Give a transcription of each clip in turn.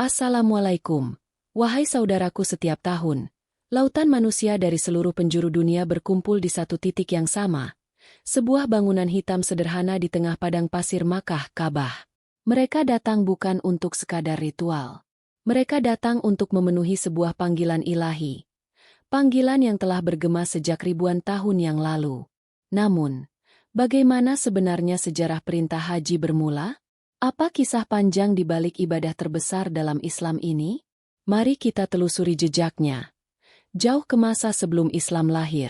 Assalamualaikum. Wahai saudaraku, setiap tahun, lautan manusia dari seluruh penjuru dunia berkumpul di satu titik yang sama. Sebuah bangunan hitam sederhana di tengah padang pasir Makkah, Ka'bah. Mereka datang bukan untuk sekadar ritual. Mereka datang untuk memenuhi sebuah panggilan ilahi. Panggilan yang telah bergema sejak ribuan tahun yang lalu. Namun, bagaimana sebenarnya sejarah perintah haji bermula? Apa kisah panjang di balik ibadah terbesar dalam Islam ini? Mari kita telusuri jejaknya. Jauh ke masa sebelum Islam lahir.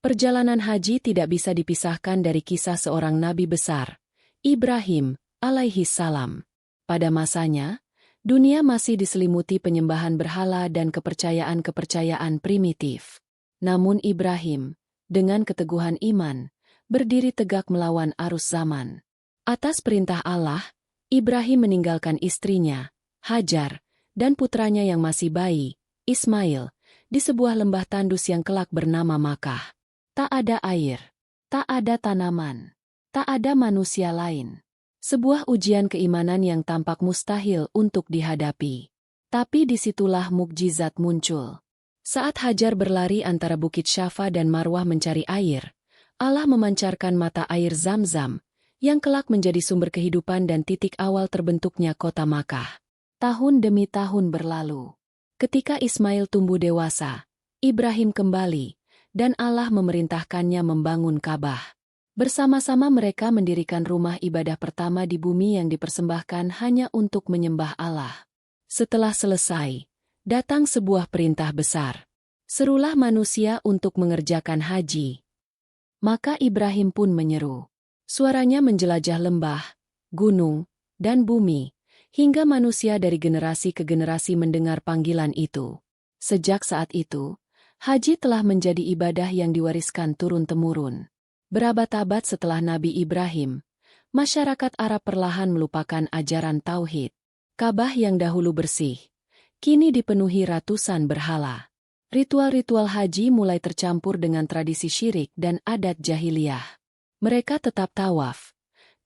Perjalanan haji tidak bisa dipisahkan dari kisah seorang nabi besar, Ibrahim alaihi salam. Pada masanya, dunia masih diselimuti penyembahan berhala dan kepercayaan-kepercayaan primitif. Namun Ibrahim, dengan keteguhan iman, berdiri tegak melawan arus zaman. Atas perintah Allah, Ibrahim meninggalkan istrinya, Hajar, dan putranya yang masih bayi, Ismail, di sebuah lembah tandus yang kelak bernama Makkah. Tak ada air, tak ada tanaman, tak ada manusia lain. Sebuah ujian keimanan yang tampak mustahil untuk dihadapi. Tapi disitulah mukjizat muncul. Saat Hajar berlari antara Bukit Syafa dan Marwah mencari air, Allah memancarkan mata air Zam-Zam, yang kelak menjadi sumber kehidupan dan titik awal terbentuknya kota Makkah. Tahun demi tahun berlalu. Ketika Ismail tumbuh dewasa, Ibrahim kembali, dan Allah memerintahkannya membangun Ka'bah. Bersama-sama mereka mendirikan rumah ibadah pertama di bumi yang dipersembahkan hanya untuk menyembah Allah. Setelah selesai, datang sebuah perintah besar. Serulah manusia untuk mengerjakan haji. Maka Ibrahim pun menyeru. Suaranya menjelajah lembah, gunung, dan bumi, hingga manusia dari generasi ke generasi mendengar panggilan itu. Sejak saat itu, haji telah menjadi ibadah yang diwariskan turun-temurun. Berabad-abad setelah Nabi Ibrahim, masyarakat Arab perlahan melupakan ajaran tauhid. Ka'bah yang dahulu bersih, kini dipenuhi ratusan berhala. Ritual-ritual haji mulai tercampur dengan tradisi syirik dan adat jahiliyah. Mereka tetap tawaf,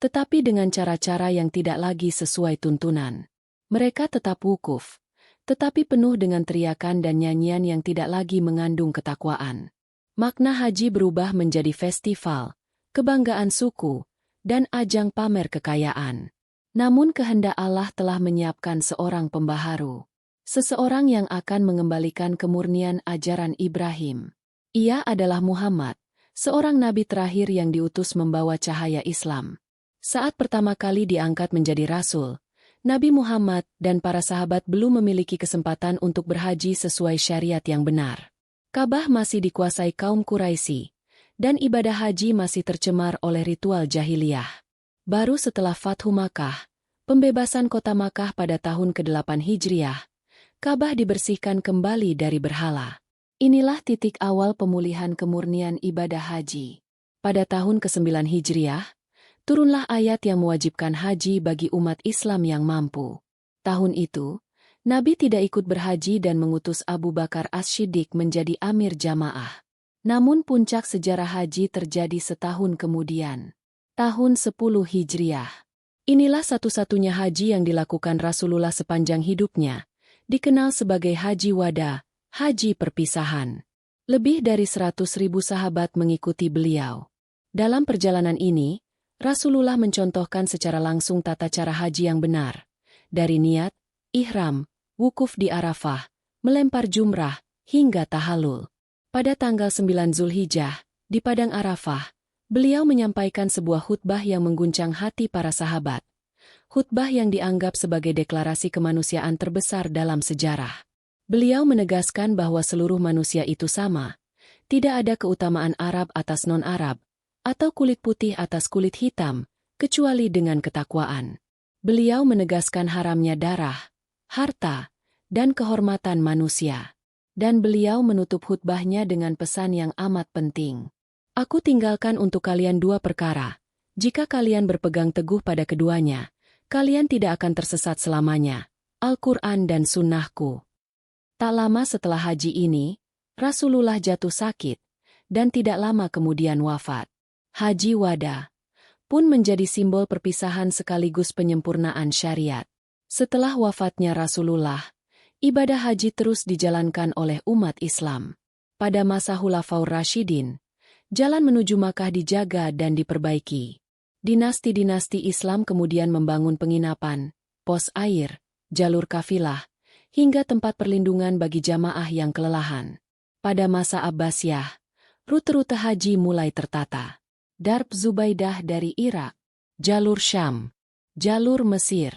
tetapi dengan cara-cara yang tidak lagi sesuai tuntunan. Mereka tetap wukuf, tetapi penuh dengan teriakan dan nyanyian yang tidak lagi mengandung ketakwaan. Makna haji berubah menjadi festival, kebanggaan suku, dan ajang pamer kekayaan. Namun kehendak Allah telah menyiapkan seorang pembaharu. Seseorang yang akan mengembalikan kemurnian ajaran Ibrahim. Ia adalah Muhammad, seorang nabi terakhir yang diutus membawa cahaya Islam. Saat pertama kali diangkat menjadi rasul, Nabi Muhammad dan para sahabat belum memiliki kesempatan untuk berhaji sesuai syariat yang benar. Ka'bah masih dikuasai kaum Quraisy, dan ibadah haji masih tercemar oleh ritual jahiliyah. Baru setelah Fathu Makkah, pembebasan kota Makkah pada tahun ke-8 Hijriah, Ka'bah dibersihkan kembali dari berhala. Inilah titik awal pemulihan kemurnian ibadah haji. Pada tahun ke-9 Hijriah, turunlah ayat yang mewajibkan haji bagi umat Islam yang mampu. Tahun itu, Nabi tidak ikut berhaji dan mengutus Abu Bakar As-Siddiq menjadi amir jamaah. Namun puncak sejarah haji terjadi setahun kemudian. Tahun 10 Hijriah. Inilah satu-satunya haji yang dilakukan Rasulullah sepanjang hidupnya, dikenal sebagai Haji Wada, haji perpisahan. Lebih dari 100.000 sahabat mengikuti beliau. Dalam perjalanan ini, Rasulullah mencontohkan secara langsung tata cara haji yang benar. Dari niat, ihram, wukuf di Arafah, melempar jumrah, hingga tahallul. Pada tanggal 9 Zulhijjah, di Padang Arafah, beliau menyampaikan sebuah khutbah yang mengguncang hati para sahabat. Khutbah yang dianggap sebagai deklarasi kemanusiaan terbesar dalam sejarah. Beliau menegaskan bahwa seluruh manusia itu sama. Tidak ada keutamaan Arab atas non-Arab, atau kulit putih atas kulit hitam, kecuali dengan ketakwaan. Beliau menegaskan haramnya darah, harta, dan kehormatan manusia. Dan beliau menutup khutbahnya dengan pesan yang amat penting. Aku tinggalkan untuk kalian dua perkara. Jika kalian berpegang teguh pada keduanya, kalian tidak akan tersesat selamanya, Al-Quran dan Sunnahku. Tak lama setelah haji ini, Rasulullah jatuh sakit, dan tidak lama kemudian wafat. Haji Wada pun menjadi simbol perpisahan sekaligus penyempurnaan syariat. Setelah wafatnya Rasulullah, ibadah haji terus dijalankan oleh umat Islam. Pada masa Khulafaur Rasyidin, jalan menuju Makkah dijaga dan diperbaiki. Dinasti-dinasti Islam kemudian membangun penginapan, pos air, jalur kafilah, hingga tempat perlindungan bagi jamaah yang kelelahan. Pada masa Abbasiyah, rute-rute haji mulai tertata. Darb Zubaidah dari Irak, jalur Syam, jalur Mesir,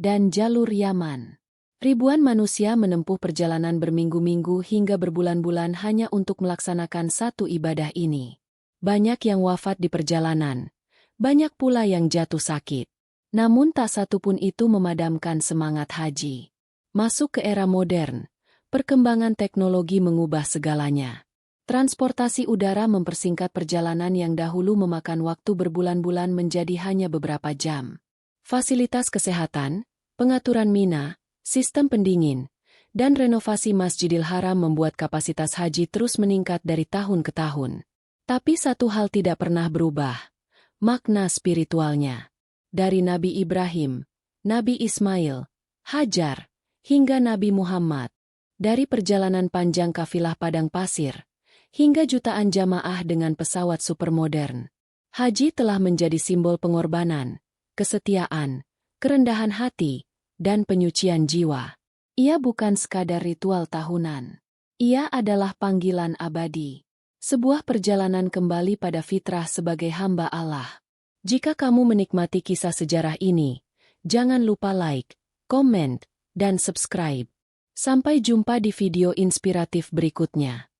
dan jalur Yaman. Ribuan manusia menempuh perjalanan berminggu-minggu hingga berbulan-bulan hanya untuk melaksanakan satu ibadah ini. Banyak yang wafat di perjalanan, banyak pula yang jatuh sakit. Namun tak satu pun itu memadamkan semangat haji. Masuk ke era modern, perkembangan teknologi mengubah segalanya. Transportasi udara mempersingkat perjalanan yang dahulu memakan waktu berbulan-bulan menjadi hanya beberapa jam. Fasilitas kesehatan, pengaturan mina, sistem pendingin, dan renovasi Masjidil Haram membuat kapasitas haji terus meningkat dari tahun ke tahun. Tapi satu hal tidak pernah berubah, makna spiritualnya. Dari Nabi Ibrahim, Nabi Ismail, Hajar, hingga Nabi Muhammad. Dari perjalanan panjang kafilah padang pasir, hingga jutaan jamaah dengan pesawat supermodern. Haji telah menjadi simbol pengorbanan, kesetiaan, kerendahan hati, dan penyucian jiwa. Ia bukan sekadar ritual tahunan. Ia adalah panggilan abadi. Sebuah perjalanan kembali pada fitrah sebagai hamba Allah. Jika kamu menikmati kisah sejarah ini, jangan lupa like, komen, dan subscribe. Sampai jumpa di video inspiratif berikutnya.